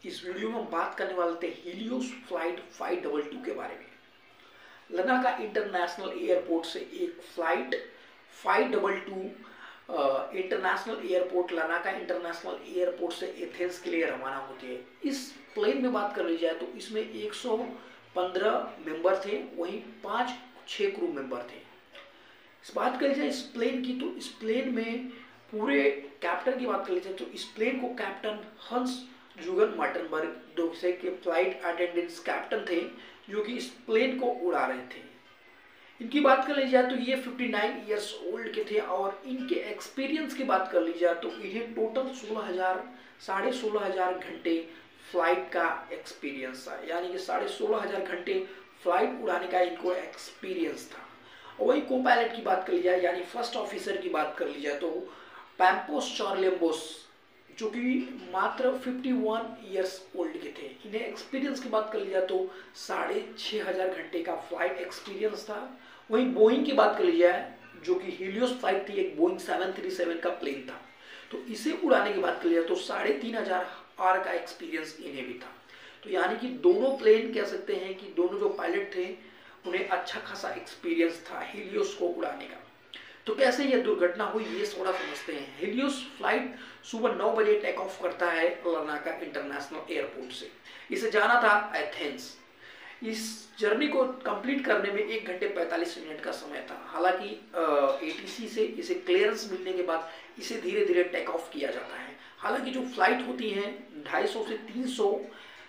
इस वीडियो में हम बात करने वाले थे हीलियोस फ्लाइट 522 के बारे में। लनाका इंटरनेशनल एयरपोर्ट से एक flight 522 international airport Larnaca international airport से एथेंस के लिए रवाना होती है। इस प्लेन में बात कर ली जाए तो इसमें 115 मेंबर थे, वहीं 5-6 क्रू मेंबर थे। इस बात करी जाए इस प्लेन की, तो इस प्लेन में पूरे कैप्टन की बात कर ली जाए तो इस प्लेन को कैप्टन हंस जुगन मार्टनबर्ग दूसरे के फ्लाइट अटेंडेंट्स कैप्टन थे जो कि इस प्लेन को उड़ा रहे थे। इनकी बात कर ली जाए तो ये 59 इयर्स ओल्ड के थे और इनके एक्सपीरियंस की बात कर ली जाए तो इन्हें टोटल 16,000 घंटे फ्लाइट का एक्सपीरियंस था, यानी कि 16,500 घंटे फ्लाइट उड़ाने का इनको एक्सपीरियंस था। और वही को पायलट की बात कर ली जाए यानी फर्स्ट ऑफिसर की बात कर ली जाए तो पैम्पोस चार्लेम्बोस जो कि मात्र 51 इयर्स ओल्ड के थे। इन्हें एक्सपीरियंस की बात कर ली जाए तो 6,500 घंटे का फ्लाइट एक्सपीरियंस था। वहीं बोइंग की बात कर ली जाए जो कि हीलियोस फ्लाइट थी, एक बोइंग 737 का प्लेन था, तो इसे उड़ाने की बात कर ली जाए तो 3,500 आवर का एक्सपीरियंस इन्हें भी था। तो यानी कि दोनों प्लेन कह सकते हैं कि दोनों जो पायलट थे उन्हें अच्छा खासा एक्सपीरियंस था हीलियोस को उड़ाने का। तो कैसे यह दुर्घटना हुई ये थोड़ा समझते हैं। हीलियोस फ्लाइट सुबह 9 बजे टेक ऑफ करता है लनाका इंटरनेशनल एयरपोर्ट से। इसे जाना था एथेंस। इस जर्नी को कंप्लीट करने में 1 घंटे 45 मिनट का समय था। हालांकि एटीसी से इसे क्लियरेंस मिलने के बाद इसे धीरे धीरे टेक ऑफ किया जाता है। हालांकि जो फ्लाइट होती है 250 से 300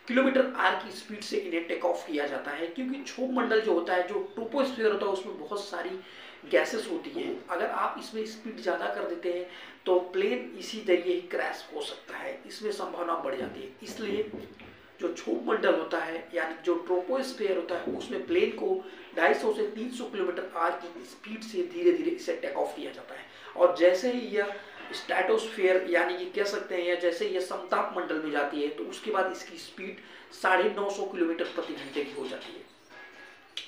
किलोमीटर आर की स्पीड से इन्हें टेक ऑफ किया जाता है, क्योंकि क्षोभ मंडल जो होता है, जो ट्रोपोस्फीयर होता है, उसमें बहुत सारी गैसेस होती हैं। अगर आप इसमें स्पीड ज़्यादा कर देते हैं तो प्लेन इसी तरीके ही क्रैश हो सकता है, इसमें संभावना बढ़ जाती है। इसलिए जो क्षोभ मंडल होता है यानी जो ट्रोपोस्फीयर होता है उसमें प्लेन को 250 से 300 किलोमीटर आर की स्पीड से धीरे धीरे इसे टेक ऑफ किया जाता है। और जैसे ही यह स्ट्रेटोस्फीयर यानी कि कह सकते हैं या जैसे यह समताप मंडल में जाती है तो उसके बाद इसकी स्पीड 950 किलोमीटर प्रति घंटे की हो जाती है।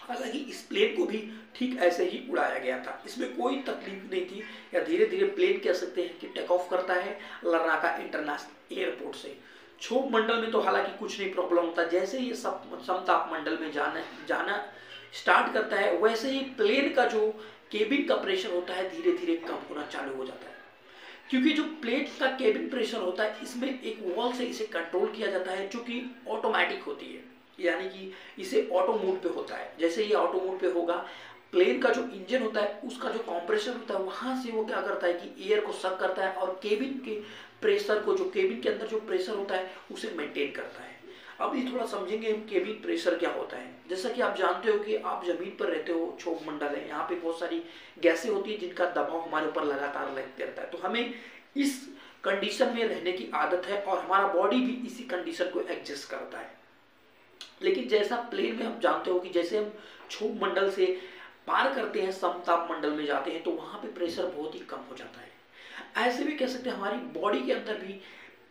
हालांकि इस प्लेन को भी ठीक ऐसे ही उड़ाया गया था, इसमें कोई तकलीफ नहीं थी, या धीरे धीरे प्लेन कह सकते हैं कि टेक ऑफ करता है लनाका इंटरनेशनल एयरपोर्ट से। क्षोभ मंडल में तो हालांकि कुछ नहीं प्रॉब्लम होता, जैसे ही समताप मंडल में जाना स्टार्ट करता है वैसे ही प्लेन का जो केबिन का प्रेशर होता है धीरे धीरे कम होना चालू हो जाता है। क्योंकि जो प्लेन का केबिन प्रेशर होता है इसमें एक वॉल से इसे कंट्रोल किया जाता है जो कि ऑटोमेटिक होती है, यानी कि इसे ऑटो मोड पे होता है। जैसे ये ऑटो मोड पे होगा, प्लेन का जो इंजन होता है उसका जो कंप्रेसर होता है वहां से वो क्या करता है कि एयर को सक करता है और केबिन के प्रेशर को, जो केबिन के अंदर जो प्रेशर होता है उसे मेंटेन करता है। अब ये थोड़ा समझेंगे हम केबिन प्रेशर क्या होता है। जैसा कि आप जानते हो कि आप जमीन पर रहते हो, क्षोभ मंडल है, यहाँ पे बहुत सारी गैसें होती है जिनका दबाव हमारे ऊपर लगातार लगते रहता है, तो हमें इस कंडीशन में रहने की आदत है और हमारा बॉडी भी इसी कंडीशन को एडजस्ट करता है। लेकिन जैसा प्लेन में हम जानते हो कि जैसे हम क्षोभ मंडल से पार करते हैं, समताप मंडल में जाते हैं, तो वहां पे प्रेशर बहुत ही कम हो जाता है। ऐसे भी कह सकते हैं हमारी बॉडी के अंदर भी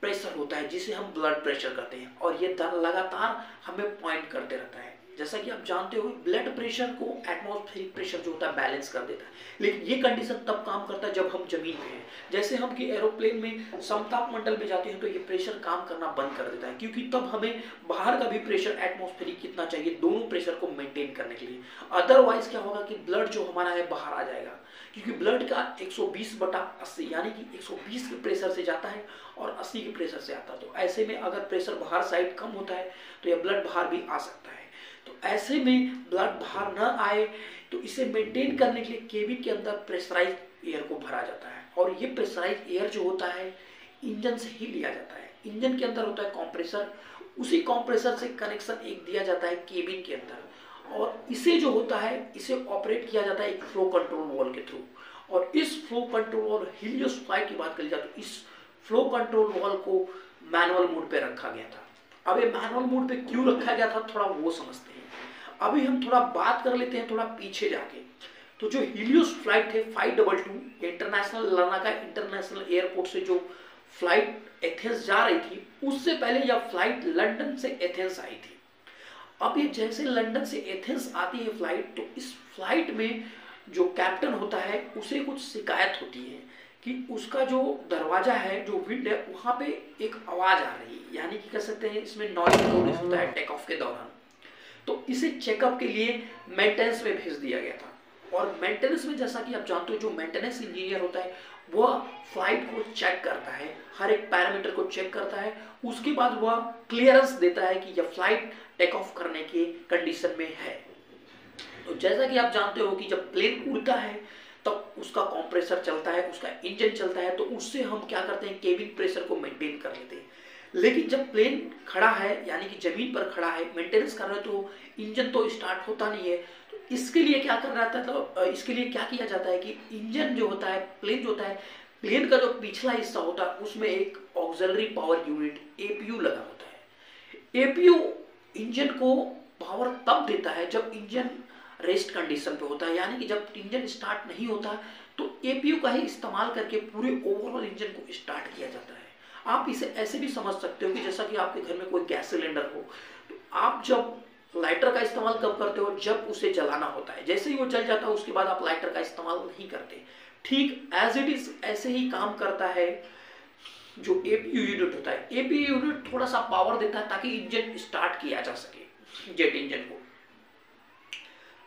प्रेशर होता है जिसे हम ब्लड प्रेशर कहते हैं, और ये लगातार हमें पॉइंट करते रहता है। जैसा कि आप जानते हो ब्लड प्रेशर को एटमॉस्फेरिक प्रेशर जो होता है बैलेंस कर देता है, लेकिन ये कंडीशन तब काम करता है जब हम जमीन में हैं। जैसे हम कि एरोप्लेन में समताप मंडल में जाते हैं तो ये प्रेशर काम करना बंद कर देता है, क्योंकि तब हमें बाहर का भी प्रेशर एटमॉस्फेरिक कितना चाहिए दोनों प्रेशर को मेंटेन करने के लिए। अदरवाइज क्या होगा कि ब्लड जो हमारा है बाहर आ जाएगा, क्योंकि ब्लड का 120/80 यानी कि 120 के प्रेशर से जाता है और 80 के प्रेशर से आता है। तो ऐसे में अगर प्रेशर बाहर साइड कम होता है तो यह ब्लड बाहर भी आ सकता है। तो ऐसे में ब्लड बाहर न आए तो इसे मेंटेन करने के लिए केबिन के अंदर प्रेशराइज एयर को भरा जाता है, और ये प्रेशराइज एयर जो होता है इंजन से ही लिया जाता है। इंजन के अंदर होता है कंप्रेसर, उसी कंप्रेसर से कनेक्शन एक दिया जाता है केबिन के अंदर, और इसे जो होता है इसे ऑपरेट किया जाता है एक फ्लो कंट्रोल वॉल्व के थ्रू। और इस flow control valve Helios flight की बात करी जाए तो इस फ्लो कंट्रोल वॉल्व को मैनुअल मोड पे रखा गया था। अब ये मैनुअल मोड पे क्यों रखा गया था थोड़ा वो समझते हैं। अभी हम थोड़ा बात कर लेते हैं थोड़ा पीछे जाके। तो जो हीलियोस फ्लाइट थे 522 इंटरनेशनल लनाका इंटरनेशनल एयरपोर्ट से जो फ्लाइट एथेंस जा रही थी, उससे पहले यह फ्लाइट लंदन से एथेंस आई थी। अब ये जैसे लंदन से एथेंस आती है फ्लाइट, तो इस फ्लाइट में जो कैप्टन होता है उसे कुछ शिकायत होती है कि उसका जो दरवाजा है, जो विंड है, वहां पे एक आवाज आ रही है, यानी कि कह सकते हैं इसमें नॉइज प्रोड्यूस होता है टेक ऑफ के दौरान। तो इसे चेकअप के लिए मेंटेनेंस में भेज दिया गया था। और मेंटेनेंस में जैसा कि आप जानते हो, जो मेंटेनेंस इंजीनियर होता है वह फ्लाइट को चेक करता है, हर एक पैरामीटर को चेक करता है, उसके बाद वह क्लियरेंस देता है कि यह फ्लाइट टेक ऑफ करने की कंडीशन में है। तो जैसा कि आप जानते हो कि जब प्लेन उड़ता है तब उसका कंप्रेसर चलता है, उसका इंजन चलता है, तो उससे हम क्या करते हैं, केबिन प्रेशर को मेंटेन कर लेते हैं। लेकिन जब प्लेन खड़ा है, यानी कि जमीन पर खड़ा है, मेंटेनेंस कर रहे हैं, तो इंजन तो स्टार्ट होता नहीं है। तो इसके लिए क्या करना रहता है, तो इसके लिए क्या किया जाता है कि इंजन जो होता है, प्लेन जो होता है, प्लेन का जो पिछला हिस्सा होता है उसमें एक ऑक्सिलरी पावर यूनिट एपीयू लगा होता है। एपीयू इंजन को पावर तब देता है जब इंजन रेस्ट कंडीशन पे होता है, यानी कि जब इंजन स्टार्ट नहीं होता तो एपीयू का ही इस्तेमाल करके पूरे ओवरऑल इंजन को स्टार्ट किया जाता है। आप इसे ऐसे भी समझ सकते हो कि जैसा कि आपके घर में कोई गैस सिलेंडर हो, तो आप जब लाइटर का इस्तेमाल कब करते हो, जब उसे जलाना होता है। जैसे ही वो जल जाता है उसके बाद आप लाइटर का इस्तेमाल नहीं करते। ठीक एज इट इज ऐसे ही काम करता है जो एपीयू यूनिट होता है। एपीयू यूनिट थोड़ा सा पावर देता है ताकि इंजन स्टार्ट किया जा सके, जेट इंजन को।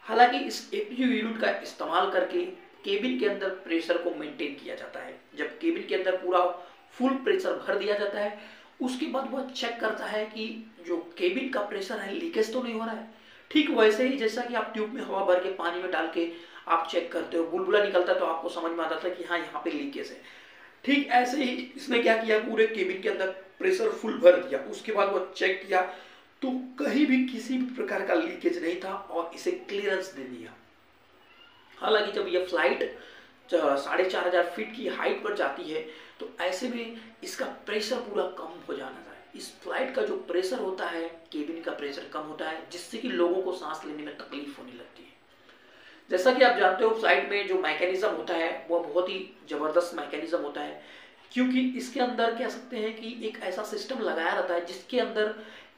हालांकि इस एपीयू यूनिट का इस्तेमाल करके केबिन के अंदर प्रेशर को मेंटेन किया जाता है। जब केबिन के अंदर पूरा फुल प्रेशर भर दिया जाता है, उसके बाद वह चेक करता है कि जो केबिन का प्रेशर है लीकेज तो नहीं हो रहा है। ठीक वैसे ही जैसा कि आप ट्यूब में हवा भर के पानी में डाल के आप चेक करते हो, बुलबुला निकलता है तो आपको समझ में आता था कि हाँ यहाँ पे लीकेज है। ठीक ऐसे ही इसने क्या किया, पूरे केबिन के अंदर प्रेशर फुल भर दिया। उसके बाद वह चेक किया तो कहीं भी किसी भी प्रकार का लीकेज नहीं था और इसे क्लियरेंस दे दिया। हालांकि जब यह फ्लाइट 4,500 फीट की हाइट पर जाती है तो ऐसे में इसका प्रेशर पूरा कम हो जाना था। इस फ्लाइट का जो प्रेशर होता है, केबिन का प्रेशर कम होता है, जिससे कि लोगों को सांस लेने में तकलीफ होने लगती है। जैसा कि आप जानते हो फ्लाइट में जो मैकेनिज्म होता है वह बहुत ही जबरदस्त मैकेनिज्म होता है, क्योंकि इसके अंदर कह सकते हैं कि एक ऐसा सिस्टम लगाया रहता है जिसके अंदर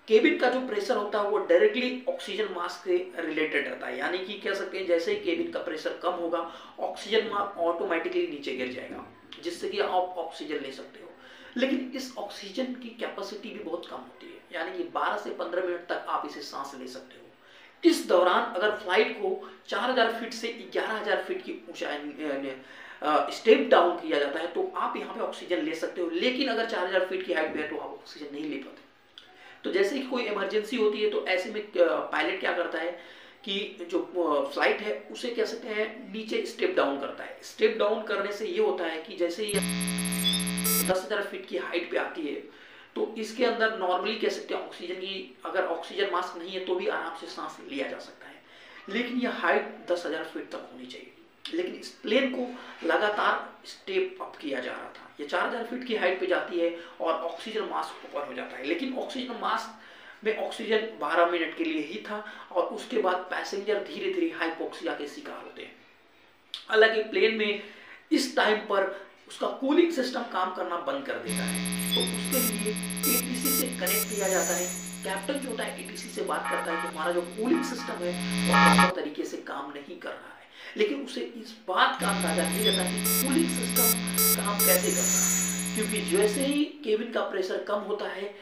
केबिन का जो प्रेशर होता है वो डायरेक्टली ऑक्सीजन मास से रिलेटेड रहता है। यानी कि कह सकते हैं जैसे ही केबिन का प्रेशर कम होगा, ऑक्सीजन मास ऑटोमेटिकली नीचे गिर जाएगा, जिससे कि आप ऑक्सीजन ले सकते हो। लेकिन इस ऑक्सीजन की कैपेसिटी भी बहुत कम होती है, यानी कि 12 से 15 मिनट तक आप इसे सांस ले सकते हो। इस दौरान अगर फ्लाइट को 4,000 फीट से 11,000 फीट की ऊंचाई स्टेप डाउन किया जाता है तो आप यहाँ पे ऑक्सीजन ले सकते हो। लेकिन अगर 4,000 फीट की हाइट पे है तो आप ऑक्सीजन नहीं ले पाते। तो जैसे कि कोई इमरजेंसी होती है तो ऐसे में पायलट क्या करता है कि जो फ्लाइट है उसे कह सकते हैं नीचे स्टेप डाउन करता है। स्टेप डाउन करने से ये होता है कि जैसे ये 10,000 फीट की हाइट पे आती है तो इसके अंदर नॉर्मली कह सकते हैं ऑक्सीजन की, अगर ऑक्सीजन मास्क नहीं है तो भी आराम से सांस लिया जा सकता है। लेकिन यह हाइट 10,000 फीट तक होनी चाहिए। लेकिन इस प्लेन को लगातार स्टेप अप किया जा रहा था। ये 4,000 फीट की हाइट पे जाती है और ऑक्सीजन मास्क ऊपर हो जाता है। लेकिन ऑक्सीजन मास्क में ऑक्सीजन 12 मिनट के लिए ही था और उसके बाद पैसेंजर धीरे धीरे हाइपोक्सिया के शिकार होते हैं। हालांकि प्लेन में इस टाइम पर उसका कूलिंग सिस्टम काम करना बंद कर देता है, तो उसके लिए एटीसी से कनेक्ट किया जाता है। कैप्टन जो होता है एटीसी से बात करता है कि हमारा जो कूलिंग सिस्टम है वो प्रॉपर तरीके से काम नहीं कर रहा है। लेकिन उसे इस बात का अंदाजा नहीं रहता कि कूलिंग सिस्टम काम कैसे कर रहा है, क्योंकि जैसे ही केबिन का प्रेशर कम होता है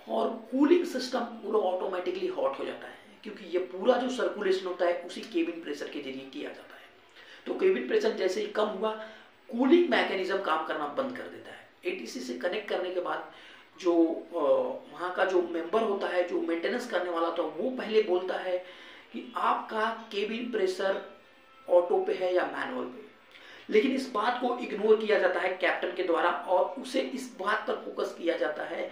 और कूलिंग सिस्टम पूरा ऑटोमेटिकली हॉट हो जाता है, क्योंकि ये पूरा जो सर्कुलेशन होता है उसी केबिन प्रेशर के जरिए किया जाता है। तो केबिन प्रेशर जैसे ही कम हुआ, कूलिंग मैकेनिज्म काम करना बंद कर देता है। एटीसी से कनेक्ट करने के बाद जो वहाँ का जो मेंबर होता है, जो मेंटेनेंस करने वाला था, वो पहले बोलता है कि आपका केबिन प्रेशर ऑटो पे है या मैनुअल पे। लेकिन इस बात को इग्नोर किया जाता है कैप्टन के द्वारा और उसे इस बात पर फोकस किया जाता है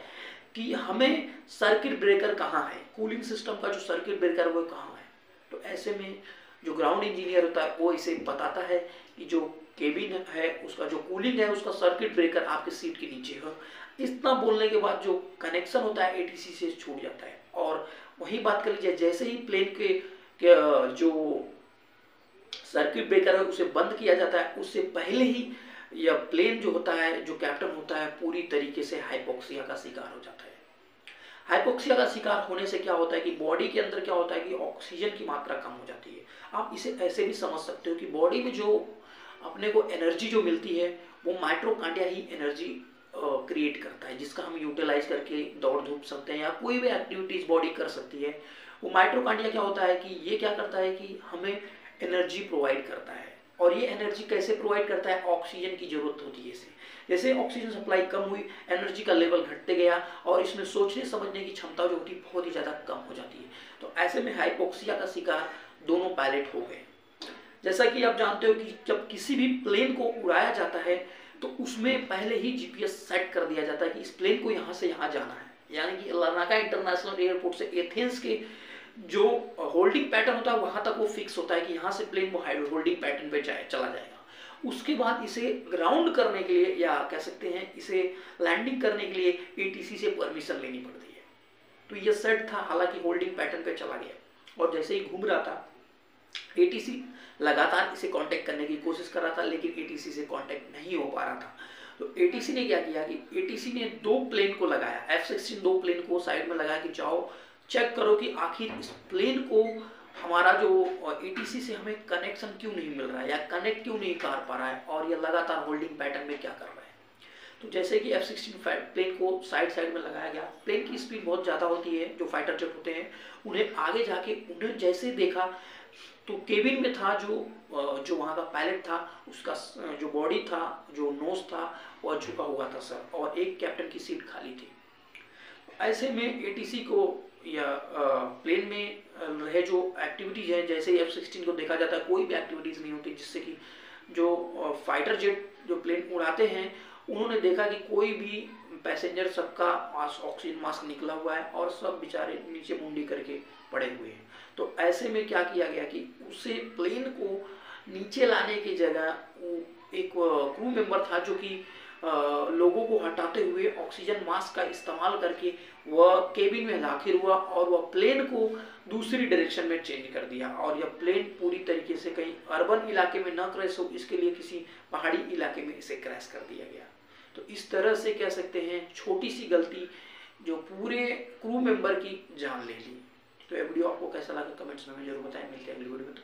कि हमें सर्किट ब्रेकर कहाँ है, कूलिंग सिस्टम का जो सर्किट ब्रेकर वो कहाँ है। तो ऐसे में जो ग्राउंड इंजीनियर होता है वो इसे बताता है कि जो केबिन है उसका जो कूलिंग है उसका सर्किट ब्रेकर आपके सीट के नीचे है। इतना बोलने के बाद जो कनेक्शन होता है एटीसी से छूट जाता है। और वही बात कर लीजिए, जैसे ही प्लेन के जो सर्किट ब्रेकर है उसे बंद किया जाता है, उससे पहले ही यह प्लेन जो होता है, जो कैप्टन होता है, पूरी तरीके से हाइपोक्सिया का शिकार हो जाता है। हाइपोक्सिया का शिकार होने से क्या होता है कि बॉडी के अंदर क्या होता है कि ऑक्सीजन की मात्रा कम हो जाती है। आप इसे ऐसे भी समझ सकते हो कि बॉडी में जो अपने को एनर्जी जो मिलती है वो माइटोकॉन्ड्रिया ही एनर्जी क्रिएट करता है, जिसका हम यूटिलाइज करके दौड़ धूप सकते हैं या कोई भी एक्टिविटीज बॉडी कर सकती है। वो माइटोकॉन्ड्रिया क्या होता है कि ये क्या करता है कि हमें एनर्जी प्रोवाइड करता है। और ये एनर्जी कैसे प्रोवाइड करता है? ऑक्सीजन की जरूरत होती है इसे। जैसे ऑक्सीजन सप्लाई कम हुई, एनर्जी का लेवल घटते गया और इसमें सोचने समझने की क्षमता जो होती है बहुत ही ज़्यादा कम हो जाती है। तो ऐसे में हाइपोक्सिया का शिकार दोनों पायलट हो गए। जैसा कि आप जानते हो कि जब किसी भी प्लेन को उड़ाया जाता है तो उसमें पहले ही जीपीएस सेट कर दिया जाता है कि इस प्लेन को यहाँ से यहाँ जाना है। यानी कि लार्नाका इंटरनेशनल एयरपोर्ट से एथेंस के जो होल्डिंग पैटर्न होता है वहां तक वो फिक्स होता है कि यहाँ से प्लेन वो होल्डिंग पैटर्न पे चला जाएगा। उसके बाद इसे ग्राउंड करने के लिए या कह सकते हैं इसे लैंडिंग करने के लिए एटीसी से परमिशन लेनी पड़ती है। तो ये सेट था, हालांकि होल्डिंग पैटर्न पे चला गया और जैसे ही घूम रहा था एटीसी लगातार इसे कांटेक्ट करने की कोशिश कर रहा था, लेकिन एटीसी से कांटेक्ट नहीं हो पा रहा था। तो एटीसी ने क्या किया कि एटीसी ने 2 प्लेन को लगाया, F-16 2 प्लेन को साइड में लगाया कि जाओ चेक करो कि आखिर इस प्लेन को हमारा जो एटीसी से हमें कनेक्शन क्यों नहीं मिल रहा है या कनेक्ट क्यों नहीं कर पा रहा है और ये लगातार होल्डिंग पैटर्न में क्या कर रहा है। तो जैसे कि F-16 प्लेन को साइड में लगाया गया, प्लेन की स्पीड बहुत ज़्यादा होती है, जो फाइटर जेट होते हैं उन्हें आगे जाके उन्हें जैसे देखा तो केबिन में था जो वहाँ का पायलट था, उसका जो बॉडी था, जो नोज था वह झुका हुआ था सर, और एक कैप्टन की सीट खाली थी। ऐसे में एटीसी को या प्लेन में रहे जो एक्टिविटीज है, जैसे ही F-16 को देखा जाता है कोई भी एक्टिविटीज नहीं होती, जिससे कि जो फाइटर जेट जो प्लेन उड़ाते हैं उन्होंने देखा कि कोई भी पैसेंजर सबका ऑक्सीजन मास्क निकला हुआ है और सब बेचारे नीचे मुंडी करके पड़े हुए हैं। तो ऐसे में क्या किया गया कि उसे प्लेन को नीचे लाने की जगह एक क्रू मेंबर था जो कि लोगों को हटाते हुए ऑक्सीजन मास्क का इस्तेमाल करके वह केबिन में दाखिल हुआ और वह प्लेन को दूसरी डायरेक्शन में चेंज कर दिया और यह प्लेन पूरी तरीके से कहीं अर्बन इलाके में न क्रैश हो, इसके लिए किसी पहाड़ी इलाके में इसे क्रैश कर दिया गया। तो इस तरह से कह सकते हैं छोटी सी गलती जो पूरे क्रू मेंबर की जान ले ली। तो ये वीडियो आपको कैसा लगा कमेंट्स में जरूर बताएं। मिलते हैं अगली वीडियो में।